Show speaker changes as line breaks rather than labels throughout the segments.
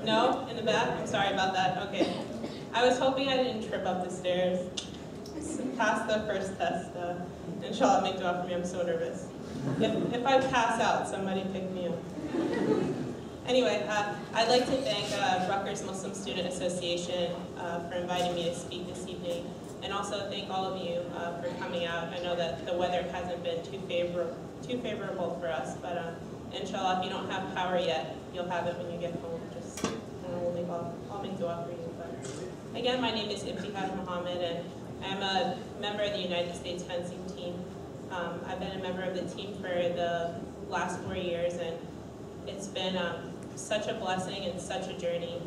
No? In the back? I'm sorry about that. Okay. I was hoping I didn't trip up the stairs. Pass the first test. Inshallah, make dua for me. I'm so nervous. If I pass out, somebody pick me up. Anyway, I'd like to thank Rutgers Muslim Student Association for inviting me to speak this evening, and also thank all of you for coming out. I know that the weather hasn't been too favorable for us, but inshallah, if you don't have power yet, you'll have it when you get home. Just I'll make dua for you. But again, my name is Ibtihaj Muhammad, and I'm a member of the United States fencing team. I've been a member of the team for the last 4 years, and it's been such a blessing and such a journey.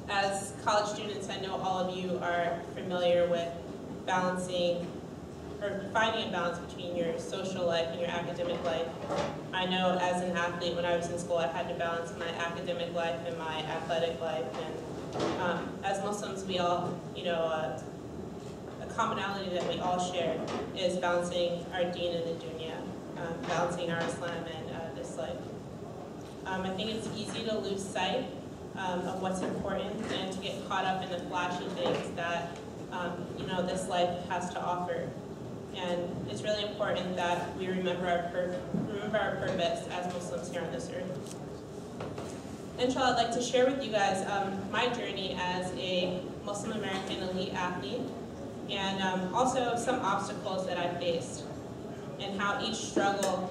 As college students, I know all of you are familiar with balancing or finding a balance between your social life and your academic life. I know as an athlete, when I was in school, I had to balance my academic life and my athletic life. And as Muslims, we all, a commonality that we all share is balancing our Deen and the Dunya, balancing our Islam and this life. I think it's easy to lose sight of what's important and to get caught up in the flashy things that this life has to offer. And it's really important that we remember our purpose as Muslims here on this earth. Inshallah, I'd like to share with you guys my journey as a Muslim American elite athlete, and also some obstacles that I faced, and how each struggle,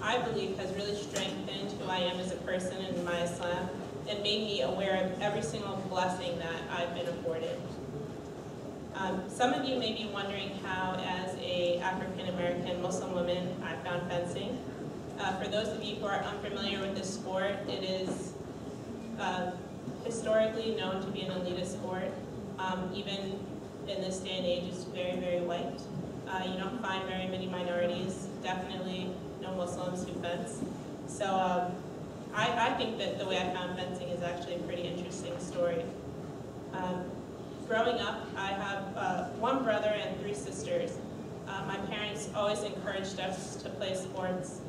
I believe, has really strengthened who I am as a person in my Islam, and made me aware of every single blessing that I've been afforded. Some of you may be wondering how, as a African American Muslim woman, I found fencing. For those of you who are unfamiliar with this sport, it is historically known to be an elitist sport. Even in this day and age, it's very, very white. You don't find very many minorities, definitely no Muslims who fence. So I think that the way I found fencing is actually a pretty interesting story. Growing up, I have one brother and 3 sisters. My parents always encouraged us to play sports.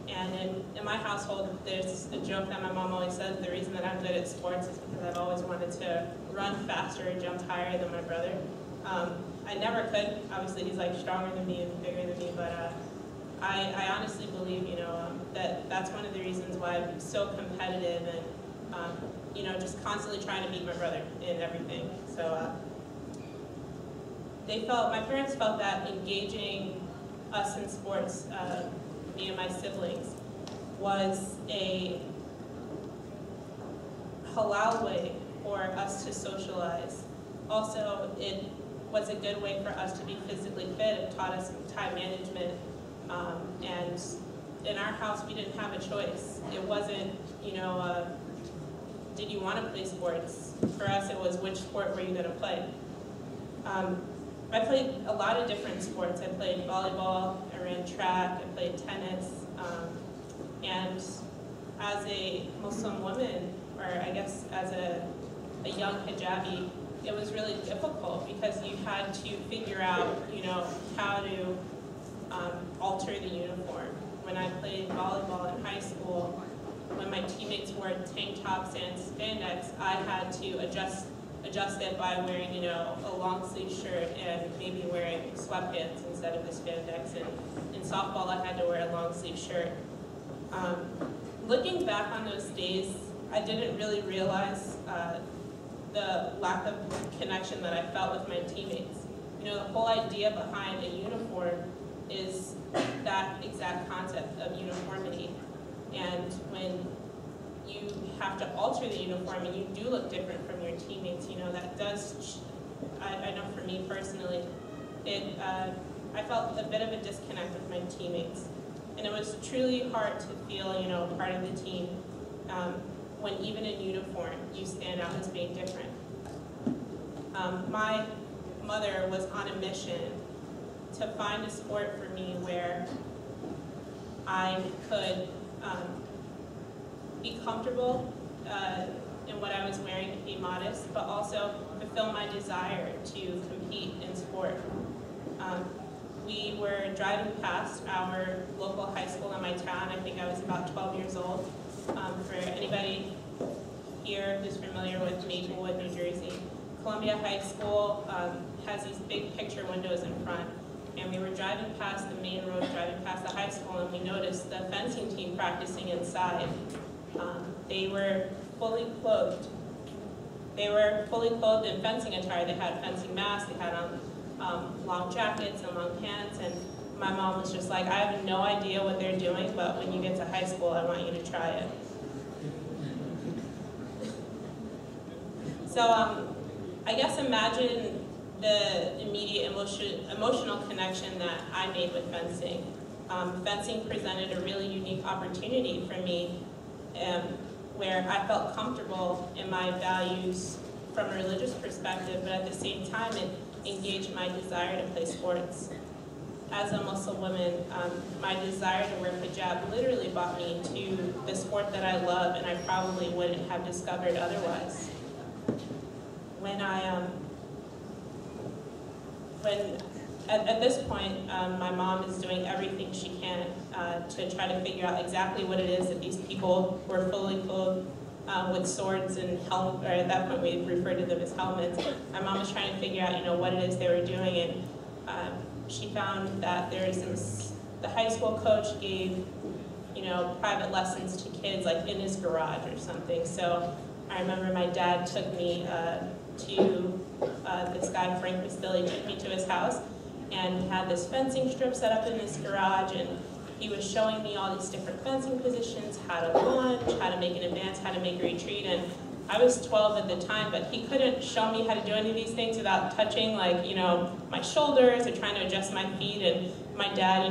And in my household, there's a joke that my mom always says, the reason that I'm good at sports is because I've always wanted to run faster and jump higher than my brother. I never could. Obviously, he's like stronger than me and bigger than me, but I honestly believe, that that's one of the reasons why I'm so competitive and, just constantly trying to beat my brother in everything. So my parents felt that engaging us in sports, me and my siblings, was a halal way for us to socialize. Also, it was a good way for us to be physically fit. It taught us time management. And in our house, we didn't have a choice. It wasn't, did you want to play sports? For us, it was, which sport were you going to play? I played a lot of different sports. I played volleyball, I ran track, I played tennis. And as a Muslim woman, or I guess as a young hijabi, it was really difficult because you had to figure out, how to alter the uniform. When I played volleyball in high school, when my teammates wore tank tops and spandex, I had to adjust it by wearing, a long sleeve shirt and maybe wearing sweatpants instead of the spandex. And in softball, I had to wear a long sleeve shirt. Looking back on those days, I didn't really realize the lack of connection that I felt with my teammates. The whole idea behind a uniform is that exact concept of uniformity. And when you have to alter the uniform and you do look different from your teammates, that does, I know for me personally, I felt a bit of a disconnect with my teammates. And it was truly hard to feel, part of the team when even in uniform, you stand out as being different. My mother was on a mission to find a sport for me where I could be comfortable in what I was wearing, to be modest, but also fulfill my desire to compete in sport. We were driving past our local high school in my town. I think I was about 12 years old. For anybody here who's familiar with Maplewood, New Jersey, Columbia High School has these big picture windows in front. And we were driving past the main road, driving past the high school, and we noticed the fencing team practicing inside. They were fully clothed. They were fully clothed in fencing attire. They had fencing masks, they had on long jackets and long pants, and my mom was just like, I have no idea what they're doing, but when you get to high school, I want you to try it. So I guess imagine the immediate emotional connection that I made with fencing. Fencing presented a really unique opportunity for me where I felt comfortable in my values from a religious perspective, but at the same time it engaged my desire to play sports. As a Muslim woman, my desire to wear hijab literally brought me to the sport that I love, and I probably wouldn't have discovered otherwise. At this point, my mom is doing everything she can to try to figure out exactly what it is that these people were fully clothed with swords and helmets, or at that point we referred to them as helmets. My mom was trying to figure out, what it is they were doing, and she found that the high school coach gave, private lessons to kids like in his garage or something. So I remember my dad took me to this guy, Frank Bastilli, took me to his house, and he had this fencing strip set up in his garage, and he was showing me all these different fencing positions, how to launch, how to make an advance, how to make a retreat, and I was 12 at the time, but he couldn't show me how to do any of these things without touching, my shoulders or trying to adjust my feet, and my dad,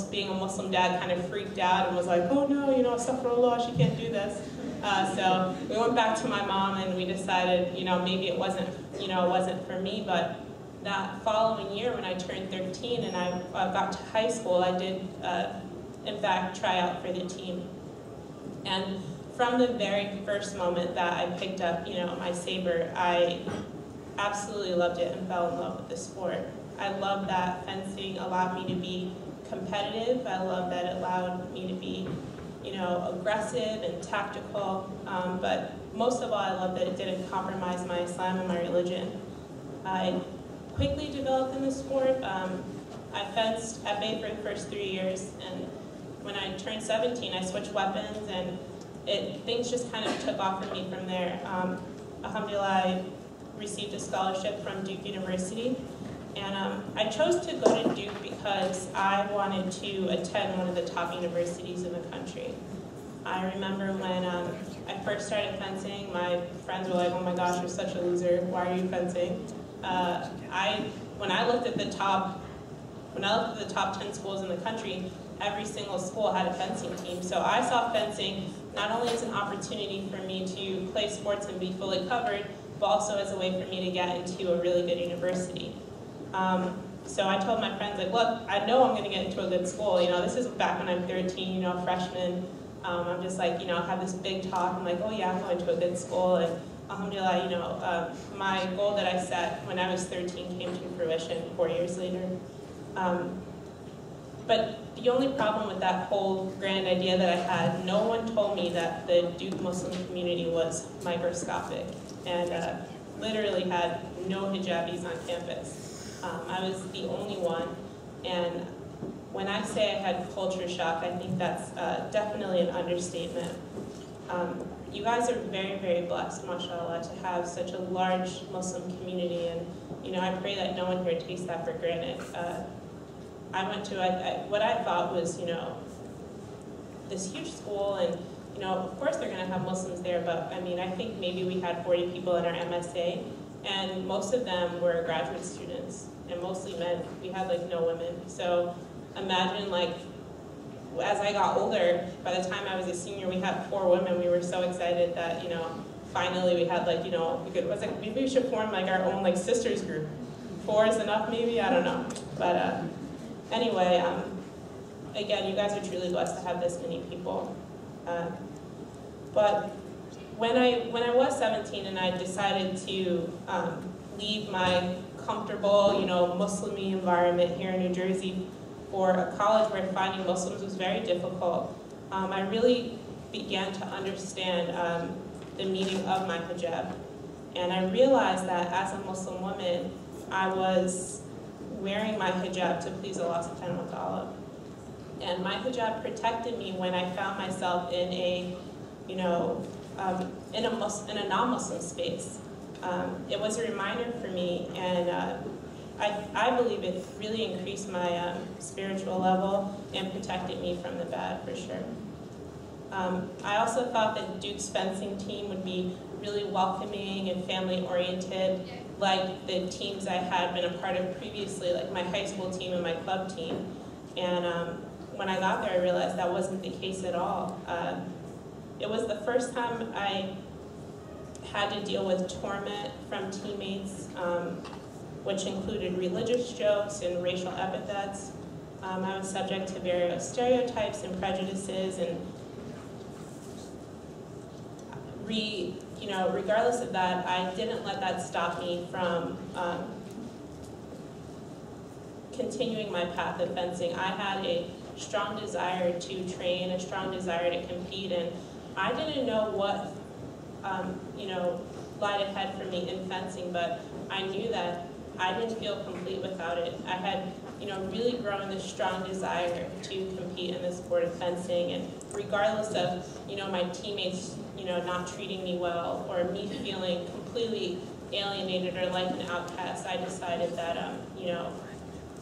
being a Muslim dad, kind of freaked out and was like, oh no, astaghfirullah, she can't do this. So we went back to my mom and we decided, maybe it wasn't for me, but that following year when I turned 13 and I got to high school, I did, in fact, try out for the team. And from the very first moment that I picked up, my saber, I absolutely loved it and fell in love with the sport. I love that fencing allowed me to be competitive. I love that it allowed me to be aggressive and tactical, but most of all, I love that it didn't compromise my Islam and my religion. I quickly developed in the sport. I fenced at bay for the first 3 years, and when I turned 17, I switched weapons, and things just kind of took off for me from there. Alhamdulillah, I received a scholarship from Duke University, and I chose to go to Duke because I wanted to attend one of the top universities in the country. I remember when I first started fencing, my friends were like, oh my gosh, you're such a loser, why are you fencing? When I looked at the top 10 schools in the country, every single school had a fencing team. So I saw fencing not only as an opportunity for me to play sports and be fully covered, but also as a way for me to get into a really good university. So I told my friends, look, I know I'm going to get into a good school. This is back when I'm 13, freshman. I'm just I have this big talk. I'm like, oh yeah, I'm going to a good school. And alhamdulillah, my goal that I set when I was 13 came to fruition 4 years later. But the only problem with that whole grand idea that I had, no one told me that the Duke Muslim community was microscopic and literally had no hijabis on campus. I was the only one, and when I say I had culture shock, I think that's definitely an understatement. You guys are very, very blessed, mashallah, to have such a large Muslim community, and I pray that no one here takes that for granted. I went to what I thought was, this huge school, and of course they're going to have Muslims there, but I think maybe we had 40 people in our MSA, and most of them were graduate students, and mostly men. We had no women. So imagine as I got older, by the time I was a senior, we had 4 women. We were so excited that finally we had maybe we should form our own sisters group. 4 is enough, maybe, I don't know, but. Anyway, again, you guys are truly blessed to have this many people. But when I was 17 and I decided to leave my comfortable, Muslim-y environment here in New Jersey for a college where finding Muslims was very difficult, I really began to understand the meaning of my hijab. And I realized that as a Muslim woman, I was wearing my hijab to please Allah subhanahu wa ta'ala. And my hijab protected me when I found myself in a, in a non-Muslim space. It was a reminder for me, and I believe it really increased my spiritual level and protected me from the bad, for sure. I also thought that Duke's fencing team would be really welcoming and family-oriented, like the teams I had been a part of previously, like my high school team and my club team. And when I got there, I realized that wasn't the case at all. It was the first time I had to deal with torment from teammates, which included religious jokes and racial epithets. I was subject to various stereotypes and prejudices, and regardless of that, I didn't let that stop me from continuing my path of fencing. I had a strong desire to train, a strong desire to compete, and I didn't know what lied ahead for me in fencing, but I knew that I didn't feel complete without it. I had really grown this strong desire to compete in the sport of fencing, and regardless of my teammates not treating me well or me feeling completely alienated or like an outcast, I decided that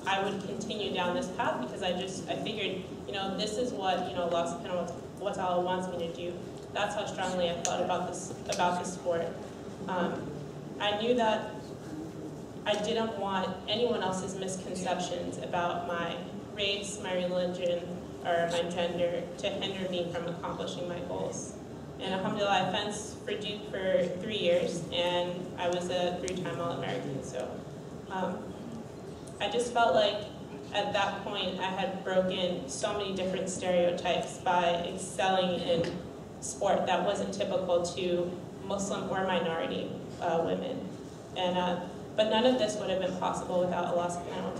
I would continue down this path because I figured this is what Allah subhanahu wa ta'ala wants me to do. That's how strongly I felt about this sport. I knew that I didn't want anyone else's misconceptions about my race, my religion, or my gender to hinder me from accomplishing my goals. And alhamdulillah, I fenced for Duke for 3 years, and I was a 3-time All-American. So I just felt like at that point I had broken so many different stereotypes by excelling in sport that wasn't typical to Muslim or minority women. And but none of this would have been possible without Allah subhanahu wa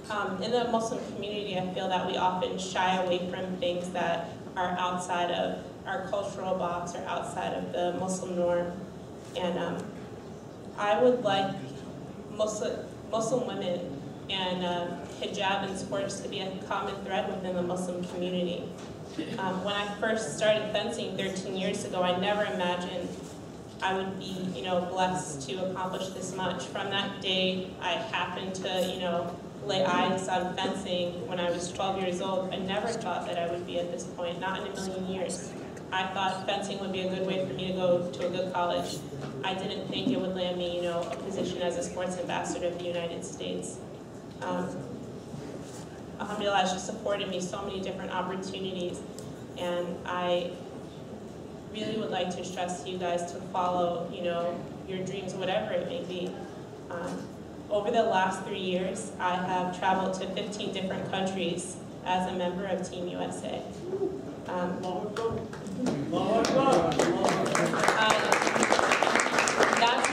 ta'ala. In the Muslim community, I feel that we often shy away from things that are outside of our cultural box or outside of the Muslim norm. And I would like Muslim women and hijab in sports to be a common thread within the Muslim community. When I first started fencing 13 years ago, I never imagined I would be, blessed to accomplish this much. From that day, I happened to, lay eyes on fencing when I was 12 years old. I never thought that I would be at this point, not in a million years. I thought fencing would be a good way for me to go to a good college. I didn't think it would land me, a position as a sports ambassador of the United States. Alhamdulillah, it's just afforded me so many different opportunities, and I really would like to stress to you guys to follow, your dreams, whatever it may be. Over the last 3 years, I have traveled to 15 different countries as a member of Team USA. That's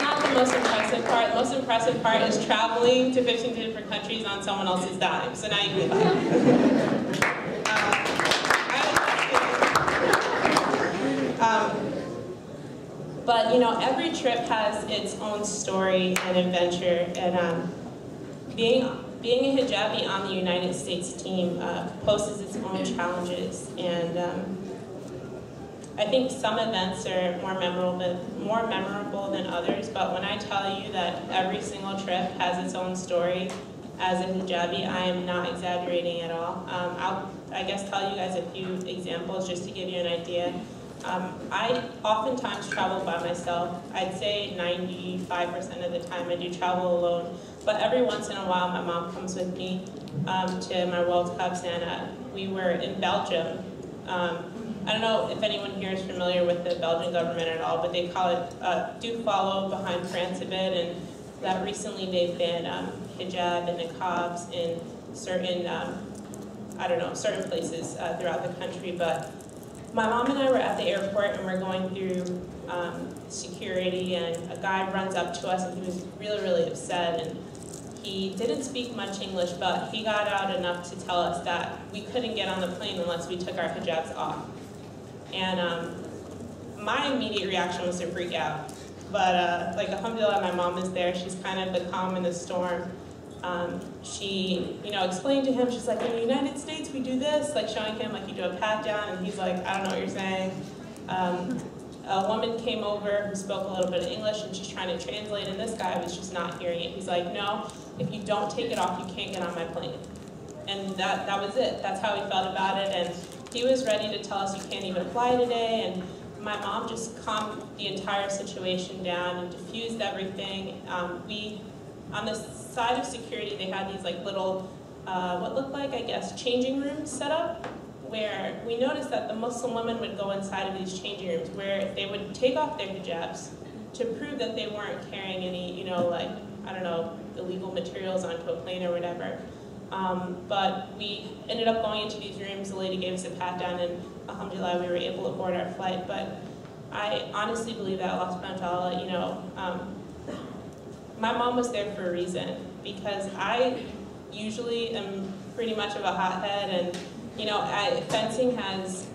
not the most impressive part. The most impressive part is traveling to 15 different countries on someone else's dime. So now you can laugh. But every trip has its own story and adventure, and being a hijabi on the United States team poses its own challenges. And I think some events are more memorable than others. But when I tell you that every single trip has its own story, as a hijabi, I am not exaggerating at all. I'll tell you guys a few examples just to give you an idea. I oftentimes travel by myself. I'd say 95% of the time I do travel alone. But every once in a while, my mom comes with me to my World Cups, and we were in Belgium. I don't know if anyone here is familiar with the Belgian government at all, but they call it do follow behind France a bit, and that recently they've banned hijab and niqabs in certain, certain places throughout the country. But my mom and I were at the airport, and we're going through security, and a guy runs up to us, and he was really, really upset. And he didn't speak much English, but he got out enough to tell us that we couldn't get on the plane unless we took our hijabs off. And my immediate reaction was to freak out. But like, alhamdulillah, my mom is there. She's kind of the calm in the storm. She, explained to him, she's like, in the United States, we do this, like showing him, like, you do a pat down, and he's like, I don't know what you're saying. A woman came over who spoke a little bit of English, and she's trying to translate, and this guy was just not hearing it. He's like, no, if you don't take it off, you can't get on my plane. And that was it. That's how he felt about it, and he was ready to tell us you can't even fly today, and my mom just calmed the entire situation down and diffused everything. On the side of security, they had these like little, what looked like, I guess, changing rooms set up, where we noticed that the Muslim women would go inside of these changing rooms where they would take off their hijabs to prove that they weren't carrying any, like, I don't know, illegal materials onto a plane or whatever. But we ended up going into these rooms, the lady gave us a pat down, and alhamdulillah, we were able to board our flight. But I honestly believe that Allah subhanahu wa ta'ala, my mom was there for a reason, because I usually am pretty much of a hothead, and fencing has,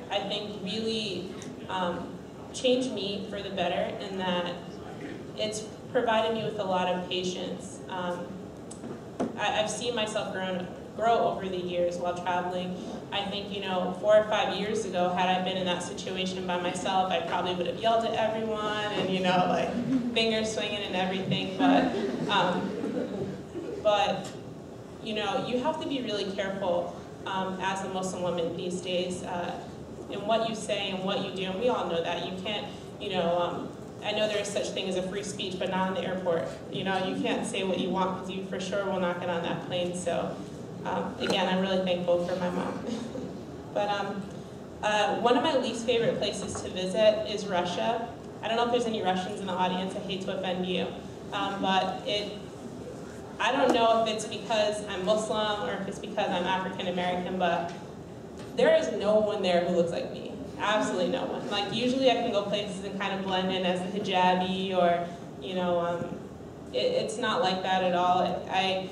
I think, really changed me for the better, in that it's provided me with a lot of patience. I've seen myself grow over the years while traveling. I think, 4 or 5 years ago, had I been in that situation by myself, I probably would have yelled at everyone and, like, fingers swinging and everything. But you have to be really careful as a Muslim woman these days in what you say and what you do. And we all know that. You can't, I know there is such thing as a free speech, but not in the airport. You can't say what you want, because you for sure will not get on that plane. So, again, I'm really thankful for my mom. But one of my least favorite places to visit is Russia. I don't know if there's any Russians in the audience. I hate to offend you. But I don't know if it's because I'm Muslim or if it's because I'm African American, but there is no one there who looks like me. Absolutely no one. Like, usually I can go places and kind of blend in as a hijabi, or, it's not like that at all. I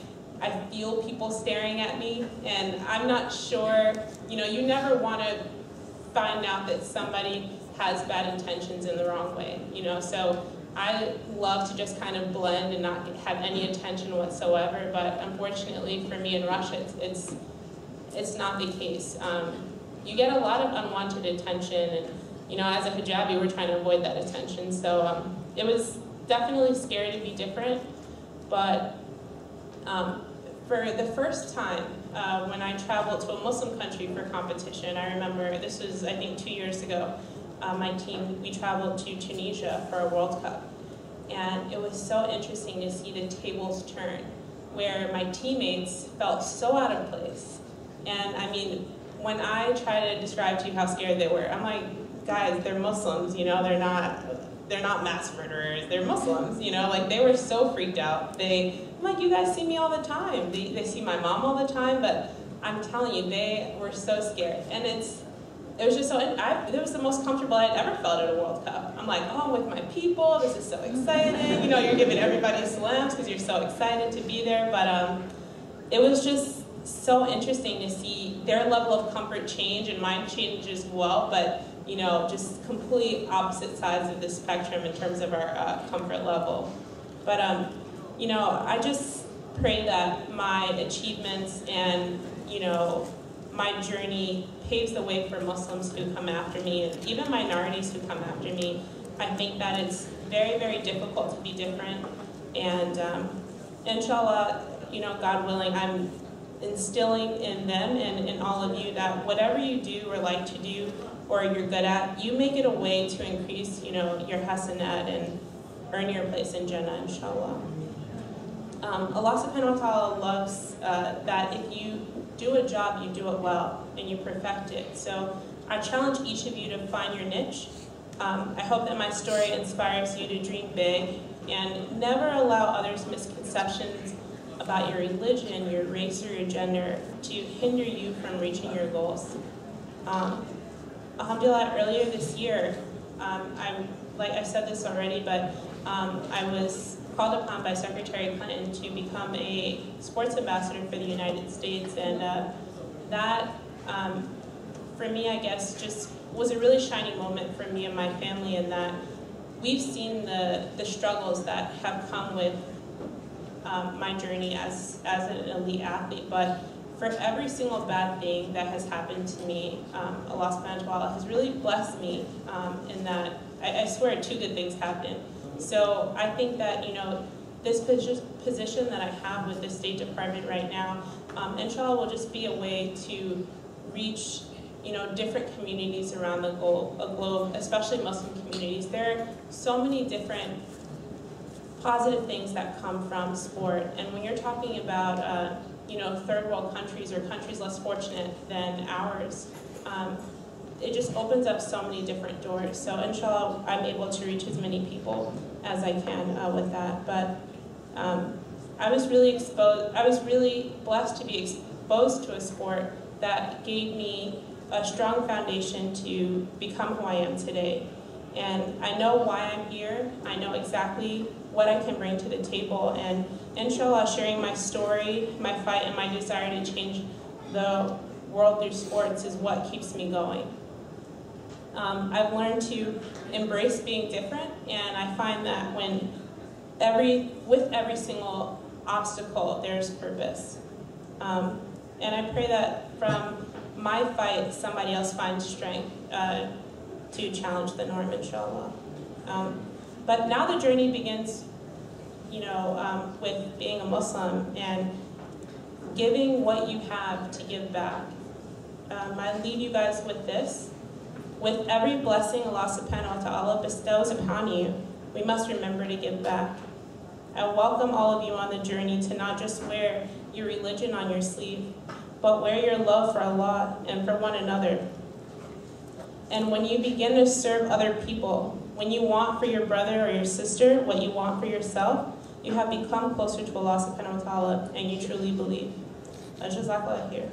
feel people staring at me, and I'm not sure, you never want to find out that somebody has bad intentions in the wrong way, so I love to just kind of blend and not have any attention whatsoever, but unfortunately for me in Russia, it's not the case. You get a lot of unwanted attention, and as a hijabi, we're trying to avoid that attention. So it was definitely scary to be different, but for the first time when I traveled to a Muslim country for competition, I remember this was, I think, 2 years ago. My team, we traveled to Tunisia for a World Cup, and it was so interesting to see the tables turn, where my teammates felt so out of place. And I mean, when I try to describe to you how scared they were, I'm like, guys, they're Muslims, they're not mass murderers, they're Muslims, like, they were so freaked out. I'm like, you guys see me all the time. They see my mom all the time, but I'm telling you, they were so scared. And it was just so, it was the most comfortable I'd ever felt at a World Cup. I'm like, oh, I'm with my people, this is so exciting. You're giving everybody salams because you're so excited to be there. But it was just so interesting to see their level of comfort change, and mine change as well, but just complete opposite sides of the spectrum in terms of our comfort level. But I just pray that my achievements and my journey paves the way for Muslims who come after me, and even minorities who come after me. I think that it's very, very difficult to be different, and inshallah, God willing, I'm instilling in them and in all of you that whatever you do or like to do or you're good at, you make it a way to increase, your hasanat and earn your place in Jannah, inshallah. Allah subhanahu wa ta'ala loves that if you do a job, you do it well and you perfect it. So I challenge each of you to find your niche. I hope that my story inspires you to dream big and never allow others' misconceptions about your religion, your race, or your gender to hinder you from reaching your goals. Alhamdulillah, earlier this year, like I said this already, but I was called upon by Secretary Clinton to become a sports ambassador for the United States, and that, for me, I guess, just was a really shining moment for me and my family, in that we've seen the struggles that have come with my journey as an elite athlete, but for every single bad thing that has happened to me, Allah subhanahu wa ta'ala has really blessed me in that, I swear 2 good things happened. So I think that, you know, this position that I have with the State Department right now, inshallah, will just be a way to reach, you know, different communities around the globe, especially Muslim communities. There are so many different positive things that come from sport, and when you're talking about you know, third world countries or countries less fortunate than ours, it just opens up so many different doors. So inshallah, I'm able to reach as many people as I can with that. But I was really blessed to be exposed to a sport that gave me a strong foundation to become who I am today. And I know why I'm here. I know exactly what I can bring to the table, and inshallah, sharing my story, my fight, and my desire to change the world through sports is what keeps me going. I've learned to embrace being different, and I find that with every single obstacle, there's purpose. And I pray that from my fight, somebody else finds strength to challenge the norm, inshallah. But now the journey begins, you know, with being a Muslim and giving what you have to give back. I leave you guys with this. With every blessing Allah subhanahu wa ta'ala bestows upon you, we must remember to give back. I welcome all of you on the journey to not just wear your religion on your sleeve, but wear your love for Allah and for one another. And when you begin to serve other people, when you want for your brother or your sister what you want for yourself, you have become closer to Allah subhanahu wa ta'ala, and you truly believe. Jazakallah khair.